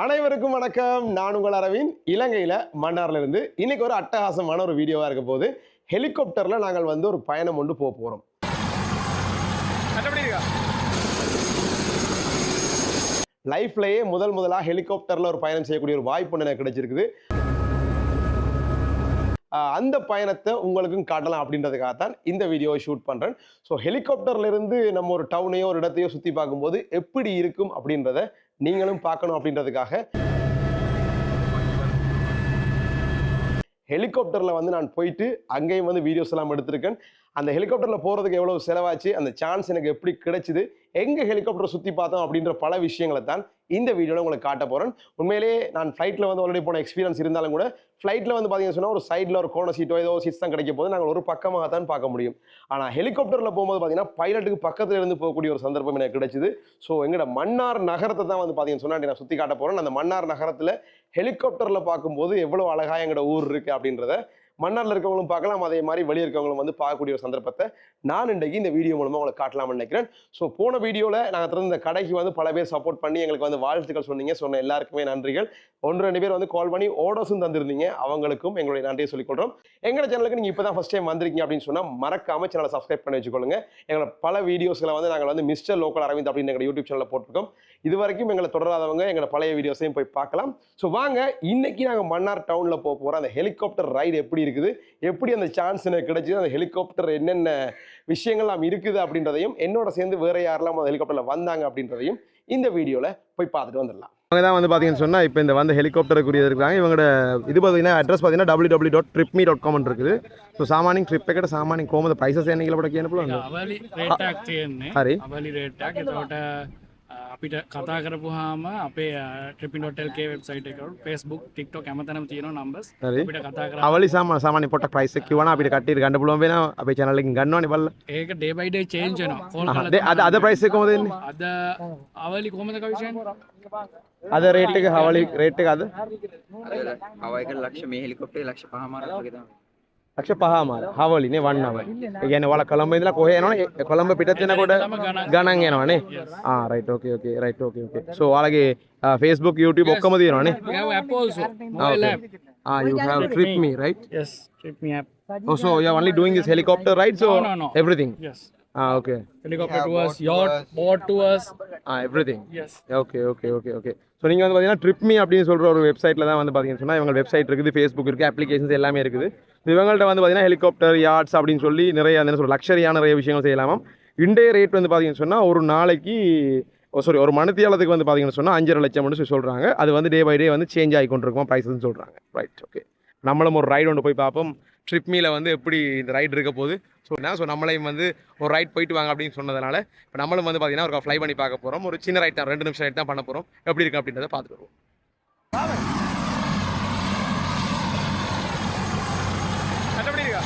அனைவருக்கும் வணக்கம். நான் உங்கள் அரவிந்த். இலங்கையில் மன்னார்ல இருந்து இன்னைக்கு ஒரு அட்டகாசமான ஒரு வீடியோவா இருக்க போது. ஹெலிகாப்டர்ல நாங்கள் வந்து ஒரு பயணம் கொண்டு போக போறோம். லைஃப்லயே முதலாக ஹெலிகாப்டர்ல ஒரு பயணம் செய்யக்கூடிய ஒரு வாய்ப்பு எனக்கு கிடைச்சிருக்குது. அந்த பயணத்தை உங்களுக்கும் காட்டலாம் அப்படின்றதுக்காக தான் இந்த வீடியோவை ஷூட் பண்றேன். ஸோ ஹெலிகாப்டர்ல இருந்து நம்ம ஒரு டவுனையோ ஒரு இடத்தையோ சுற்றி பார்க்கும்போது எப்படி இருக்கும் அப்படின்றத நீங்களும் பார்க்கணும் அப்படின்றதுக்காக ஹெலிகாப்டரில் வந்து நான் போயிட்டு அங்கேயும் வந்து வீடியோஸ் எல்லாம் எடுத்திருக்கேன். அந்த ஹெலிகாப்டரில் போகிறதுக்கு எவ்வளோ செலவாச்சு, அந்த சான்ஸ் எனக்கு எப்படி கிடைச்சிது, எங்கே ஹெலிகாப்டரை சுற்றி பார்த்தோம் அப்படின்ற பல விஷயங்களை தான் இந்த வீடியோவில் உங்களுக்கு காட்ட போகிறேன். உண்மையிலேயே நான் ஃப்ளைட்டில் வந்து ஆல்ரெடி போன எக்ஸ்பீரியன்ஸ் இருந்தாலும் கூட ஃப்ளைட்டில் வந்து பார்த்தீங்கன்னு சொன்னால் ஒரு சைடில் ஒரு கோண சீட்டோ ஏதோ சீட்ஸ் தான் கிடைக்க போது நாங்கள் ஒரு பக்கமாக தான் பார்க்க முடியும். ஆனால் ஹெலிகாப்டரில் போகும்போது பார்த்தீங்கன்னா பைலட்டுக்கு பக்கத்தில் இருந்து போகக்கூடிய ஒரு சந்தர்ப்பம் எனக்கு கிடைச்சிது. ஸோ எங்களோட மன்னார் நகரத்தை தான் வந்து பார்த்தீங்கன்னு சொன்னால் நான் சுற்றி காட்ட போகிறேன். அந்த மன்னார் நகரத்தில் ஹெலிகாப்டரில் பார்க்கும்போது எவ்வளோ அழகாக எங்களோட ஊர் இருக்குது அப்படின்றத மன்னார்ல இருக்கவங்களும் பார்க்கலாம், அதே மாதிரி வெளியே இருக்கவங்களும் வந்து பார்க்கக்கூடிய ஒரு சந்தர்ப்பத்தை நான் இன்றைக்கு இந்த வீடியோ மூலமாக உங்களுக்கு காட்டலாம்னு நினைக்கிறேன். ஸோ போன வீடியோவில் நாங்கள் திறந்த இந்த கடைக்கு வந்து பல பேர் சப்போர்ட் பண்ணி எங்களுக்கு வந்து வாழ்த்துக்கள் சொன்னீங்க. சொன்ன எல்லாருக்குமே நன்றிகள். 1-2 பேர் வந்து கால் பண்ணி ஆர்டர்ஸும் தந்திருந்தீங்க. அவங்களுக்கும் எங்களுடைய நன்றியை சொல்லிக்கொள்கிறோம். எங்களோட சேனலுக்கு நீங்கள் இப்போ தான் ஃபஸ்ட் டைம் வந்திருக்கீங்க அப்படின்னு சொன்னால் மறக்காம சேனலை சப்ஸ்கிரைப் பண்ணி வச்சுக்கொள்ளுங்க. எங்களோட பல வீடியோஸ்களை வந்து நாங்கள் வந்து மிஸ்டர் லோக்கல் அரவிந்த் அப்படின்னு எங்கள் யூடியூப் சேனலில் போட்டிருக்கோம். இது வரைக்கும் எங்களை தொடராதவங்க எங்களோட பழைய வீடியோஸையும் போய் பார்க்கலாம். ஸோ வாங்க, இன்னைக்கு நாங்கள் மன்னார் டவுனில் போக போகிறோம். அந்த ஹெலிகாப்டர் ரைடு எப்படி இருக்குது, எப்படி அந்த சான்ஸ் எனக்கு கிடைச்சிது, அந்த ஹெலிகாப்டர் என்னென்ன விஷயங்கள்லாம் இருக்குது அப்படின்றதையும், என்னோட சேர்ந்து வேற யாரெல்லாம் அந்த ஹெலிகாப்டரில் வந்தாங்க அப்படின்றதையும் இந்த வீடியோவில் போய் பார்த்துட்டு வந்துடலாம். அவங்க தான் வந்து பார்த்தீங்கன்னு சொன்னால் இப்போ இந்த வந்து ஹெலிகாப்டருக்குரிய இருக்காங்க. இவங்களோட இது பார்த்தீங்கன்னா அட்ரஸ் பார்த்தீங்கன்னா www.tripme.com இருக்குது. ஸோ சாமானிங் ட்ரிப் එකට සාමාන්‍යයෙන් කොහොමද ප්‍රයිසස් යන්නේ කියලා අපිට කියන්න පුළුවන්ද? අවලි රේට්ටක් තියෙන්නේ. හරි. අවලි රේට්ටක්. එතකොට අපිට කතා කරපුවාම අපේ tripin.lk වෙබ්සයිට් එක Facebook TikTok හැමතැනම තියෙනවා නම්බර්ස්. හරි. අපිට කතා කරලා අවලි සාමාන්‍ය පොට්ටක් ප්‍රයිස් එක කිව්වනම් අපිට කට්ටියට ගන්න පුළුවන් වෙනවා. අපේ channel එකෙන් ගන්නවනේ බලලා. ඒක day by day change වෙනවා. කෝල් කරලා අද ප්‍රයිස් එක කොහොමද දෙන්නේ? අද අවලි කොහමද කවිෂන්? අද රේට් එක අවලි රේට් එක අද අවයක ලක්ෂ මේ හෙලිකොප්ටරේ ලක්ෂ 5මාරක් වගේ තමයි. ලක්ෂ 5මාර හවලිනේ 1 hour. ඒ කියන්නේ ඔයාලා කොළඹ ඉඳලා කොහේ යනවනේ? කොළඹ පිටත් වෙනකොට ගණන් යනවනේ. රයිට් ඕකේ රයිට් ඕකේ. සෝ ඔයාලගේ Facebook YouTube ඔක්කොම තියෙනවනේ? we have app also mobile app. You have TripMe, right? Yes, TripMe app. Oh, so you are only doing this helicopter rides or No. everything? Yes, Okay. helicopter tours, yacht, boat tours. Everything. Yes. Okay. So நீங்கள் வந்து பார்த்தீங்கன்னா ட்ரிப்மி அப்படின்னு சொல்கிற ஒரு வெப்சைட்டில் தான் வந்து பார்த்தீங்கன்னு சொன்னால் இவங்க வெப்சைட் இருக்குது, ஃபேஸ்புக் இருக்குது, அப்ளிகேஷன்ஸ் எல்லாமே இருக்குது. இவங்கள்ட்ட வந்து பார்த்தீங்கன்னா ஹெலிகாப்டர் யாட்ஸ் அப்படின்னு சொல்லி நிறைய அந்த சொல்ல லக்ஸரியான நிறைய விஷயங்கள் செய்யலாமாம். இன்றைய ரேட் வந்து பார்த்தீங்கன்னு சொன்னால் ஒரு நாளைக்கு ஒரு மணித்தியாலத்துக்கு வந்து பார்த்தீங்கன்னு சொன்னால் 5.5 லட்சம் சொல்கிறாங்க. அது வந்து டே பை டே வந்து சேஞ்ச் ஆகி கொண்டிருக்கும் ப்ரைஸ்ன்னு சொல்கிறாங்க. Right, okay. நம்மளும் ஒரு ரைடு ஒன்று போய் பார்ப்போம். ட்ரிப்மியில் வந்து எப்படி இந்த ரைடு இருக்க போகுது. ஸோ நம்மளையும் வந்து ஒரு ரைட் போயிட்டு வாங்க அப்படின்னு சொன்னதுனால இப்போ நம்மளும் வந்து பார்த்தீங்கன்னா ஒரு ஃப்ளை பண்ணி பார்க்க போகிறோம். ஒரு சின்ன ரைட் தான், 2 நிமிஷம் ரைட் தான் பண்ண போகிறோம். எப்படி இருக்குது அப்படின்றத பார்த்துட்டு வருவோம். எப்படி இருக்கா?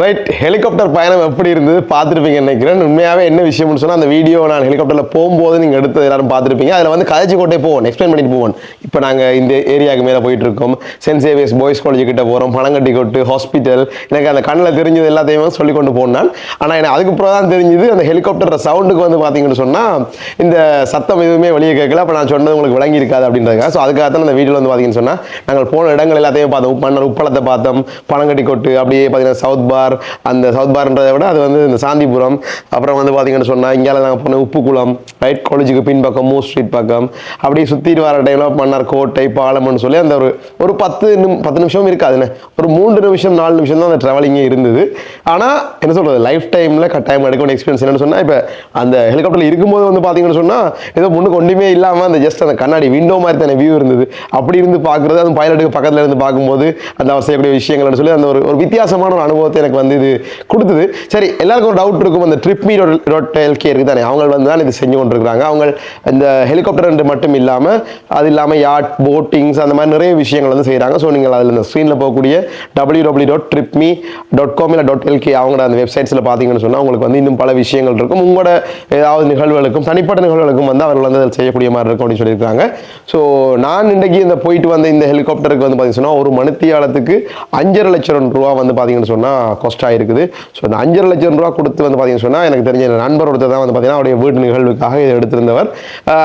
ரைட், ஹெலிகாப்டர் பயணம் எப்படி இருந்தது பார்த்துருப்பீங்க நினைக்கிறேன். உண்மையாகவே என்ன விஷயம்னு சொன்னால் அந்த வீடியோ நான் ஹெலிகாப்டரில் போகும்போது நீங்கள் எடுத்து எல்லாரும் பார்த்துருப்பீங்க. அதில் வந்து கதைச்சிக்கோட்டே போவோம், எக்ஸ்பிளைன் பண்ணிட்டு போவோம். இப்போ நாங்கள் இந்த ஏரியாவுக்கு மேலே போயிட்டு இருக்கோம், சென்ட் சேவியர்ஸ் பாய்ஸ் காலேஜ் கிட்ட போகிறோம், பனங்கட்டிக்கோட்டு ஹாஸ்பிட்டல், எனக்கு அந்த கண்ணில் தெரிஞ்சது எல்லாத்தையுமே சொல்லி கொண்டு போனான். ஆனால் எனக்கு அதுக்கப்புறம் தான் தெரிஞ்சுது அந்த ஹெலிகாப்டர் சவுண்டுக்கு வந்து பார்த்தீங்கன்னு சொன்னால் இந்த சத்தம் எதுவுமே வெளியே கேட்கல. அப்போ நான் சொன்னது உங்களுக்கு விளங்கி இருக்காது அப்படின்றதுக்காக. ஸோ அதுக்காக தான் அந்த வீடியோவில் வந்து பார்த்தீங்கன்னு சொன்னால் நாங்கள் போன இடங்கள் எல்லாத்தையும் பார்த்தோம். மன்னர் உப்பளத்தை பார்த்தோம், பனங்கட்டிக்கோட்டு, அப்படியே பார்த்தீங்கன்னா சவுத் பார், அந்த சவுத் பார்ன்றதை விட அது வந்து இந்த சாந்திபுரம், அப்புறம் வந்து பார்த்தீங்கன்னு சொன்னால் இங்கே நாங்கள் போன உப்புக்குளம், ரைட், காலேஜுக்கு பின்பக்கம் மூ ஸ்ட்ரீட் பக்கம், அப்படியே சுற்றிட்டு வர டைமில் மன்னர் கோட்டை பாலம்னு சொல்லி அந்த ஒரு 10 நிமிஷம் இருக்காதுன்னு, ஒரு 3 நிமிஷம் 4 நிமிஷம் தான் அந்த ட்ராவலிங்கே இருந்தது. ஆனால் என்ன சொல்கிறது, லைஃப் டைமில் கட்டாயம் எடுக்கணும் எக்ஸ்பீரியன்ஸ். என்னென்னு சொன்னால் இப்போ அந்த ஹெலிகாப்டரில் இருக்கும்போது வந்து பார்த்தீங்கன்னு சொன்னால் ஏதோ முன்னுக்கு ஒன்றுமே இல்லாமல் அந்த ஜஸ்ட் அந்த கண்ணாடி விண்டோ மாதிரி தானே வியூ இருந்தது. அப்படி இருந்து பார்க்குறது, அந்த பைலட்டுக்கு பக்கத்தில் இருந்து பார்க்கும்போது அந்த அவர் செய்யக்கூடிய விஷயங்கள்னு சொல்லி அந்த ஒரு வித்தியாசமான ஒரு அனுபவத்தை எனக்கு வந்து இது கொடுத்தது. சரி, எல்லாருக்கும் ஒரு டவுட் இருக்கும், அந்த tripme.lk இருக்கு தானே, அவங்க வந்து தான் இது செஞ்சு கொண்டிருக்கிறாங்க. அவங்க இந்த ஹெலிகாப்டர் மட்டும் இல்லாமல் அது இல்லாமல் யாட், போட்டிங்ஸ், அந்த மாதிரி நிறைய விஷயங்கள் வந்து செய்கிறாங்க. ஸோ நீங்கள் அதில் இந்த ஸ்க்ரீனில் போகக்கூடிய www.tripme.com இல்லை .lk அவங்களோட அந்த வெப்சைட்ஸில் பார்த்தீங்கன்னு சொன்னால் உங்களுக்கு வந்து இன்னும் பல விஷயங்கள் இருக்கும். உங்களோட ஏதாவது நிகழ்வுகளுக்கும் தனிப்பட்ட நிகழ்வுகளுக்கும் வந்து அவர்கள் வந்து அதில் செய்யக்கூடிய மாதிரி இருக்கும் அப்படின்னு சொல்லியிருக்காங்க. ஸோ நான் இன்றைக்கி இந்த போயிட்டு வந்த இந்த ஹெலிகாப்டருக்கு வந்து பார்த்தீங்கன்னா ஒரு மணித்தியாலத்துக்கு 5.5 லட்சம் ரூபா வந்து பார்த்தீங்கன்னு சொன்னால் காஸ்ட் ஆகிருக்குது. ஸோ அந்த 5.5 லட்சம் ரூபா கொடுத்து வந்து பார்த்தீங்கன்னு சொன்னால் எனக்கு தெரிஞ்ச நண்பர் ஒருத்தர் தான் வந்து பார்த்தீங்கன்னா அவருடைய வீட்டு நிகழ்வுக்காக இதை எடுத்திருந்தவர்.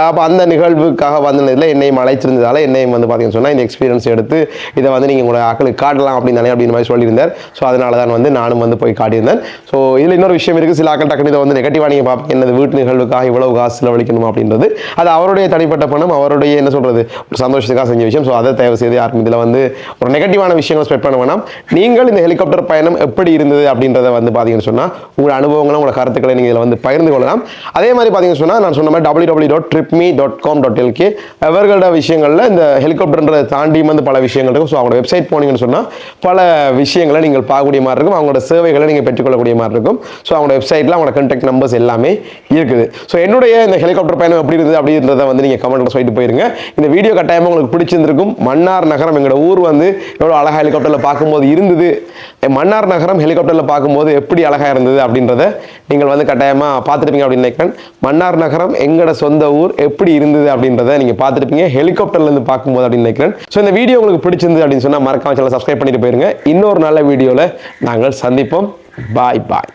அப்போ அந்த நிகழ்வுக்காக வந்ததில் என்னையும் அழைச்சிருந்ததால் என்னையும் வந்து பார்த்தீங்கன்னு சொன்னால் இந்த எக்ஸ்பீரியன்ஸ் எடுத்து இதை வந்து நீங்கள் உங்களோட ஆக்களுக்கு காட்டலாம் அப்படின்னு மாதிரி சொல்லியிருந்தார். ஸோ அதனால தான் வந்து நானும் வந்து போய் காட்டியிருந்தேன். ஸோ இதில் இன்னொரு விஷயம் இருக்குது, சில ஆக்கள் டக்குனு இதை வந்து நெகட்டிவாக நீங்கள் பார்ப்பீங்க, என்னது வீட்டு நிகழ்வுக்காக இவ்வளவு காசு செலவழிக்கணும் அப்படின்றது. அது அவருடைய தனிப்பட்ட பணம், அவருடைய என்ன சொல்கிறது ஒரு சந்தோஷத்துக்காக செஞ்ச விஷயம். ஸோ அதை தயவு செய்து யாருக்கும் இதில் வந்து ஒரு நெகட்டிவான விஷயங்கள் ஸ்ப்ரெட் பண்ண வேணாம். நீங்கள் இந்த ஹெலிகாப்டர் பயணம் எப்படி இருந்தது அப்படின்றத வந்து பார்த்தீங்கன்னு சொன்னால் உங்களோட அனுபவங்களை, உங்களோட கருத்துக்களை நீங்கள் இதில் வந்து பகிர்ந்து கொள்ளலாம். அதே மாதிரி பார்த்தீங்கன்னு சொன்னால் நான் சொன்ன மாதிரி www.tripme.com.lk அவர்களோட விஷயங்களில் இந்த ஹெலிகாப்டர்ன்றதை தாண்டி வந்து பல விஷயங்கள் இருக்கும். ஸோ அவங்களோட வெப்சைட் போனீங்கன்னு சொன்னால் பல விஷயங்களை நீங்கள் பார்க்கக்கூடிய மாதிரி இருக்கும், அவங்களோட சேவைகளை நீங்கள் பெற்றுக்கொள்ளக்கூடிய மாதிரி இருக்கும். ஸோ அவங்களோட வெப்சைட்டில் அவங்களோட கான்டாக்ட் நம்பர்ஸ் எல்லாமே இருக்குது. ஸோ என்னுடைய இந்த ஹெலிகாப்டர் பயணம் எப்படி இருந்தது அப்படின்றத வந்து நீங்கள் கமெண்ட்டில் சொல்லிட்டு போயிருங்க. இந்த வீடியோ கட்டாயமாக உங்களுக்கு பிடிச்சிருந்திருக்கும். மன்னார் நகரம், எங்களோட ஊர் வந்து எவ்வளோ அழகாக ஹெலிகாப்டரில் பார்க்கும்போது இருந்தது, மன்னார் நகரம் ஹெலிகாப்டரில் பார்க்கும்போது எப்படி அழகாக இருந்தது அப்படின்றத நீங்கள் வந்து கட்டாயமாக பார்த்துருப்பீங்க அப்படின்னு நினைக்கிறேன். மன்னார் நகரம் எங்களோட சொந்த ஊர் எப்படி இருந்தது அப்படின்றத நீங்கள் பார்த்துருப்பீங்க ஹெலிகாப்டர்லேருந்து பார்க்கும்போது அப்படின்னு நினைக்கிறேன். ஸோ இந்த வீடியோ உங்களுக்கு பிடிச்சிருந்தது அப்படின்னு சொன்னால் மறக்காம சேனலை சப்ஸ்கிரைப் பண்ணிட்டு போயிருங்க. இன்னொரு நல்ல வீடியோவில் நாங்கள் சந்திப்போம். பாய் பாய்.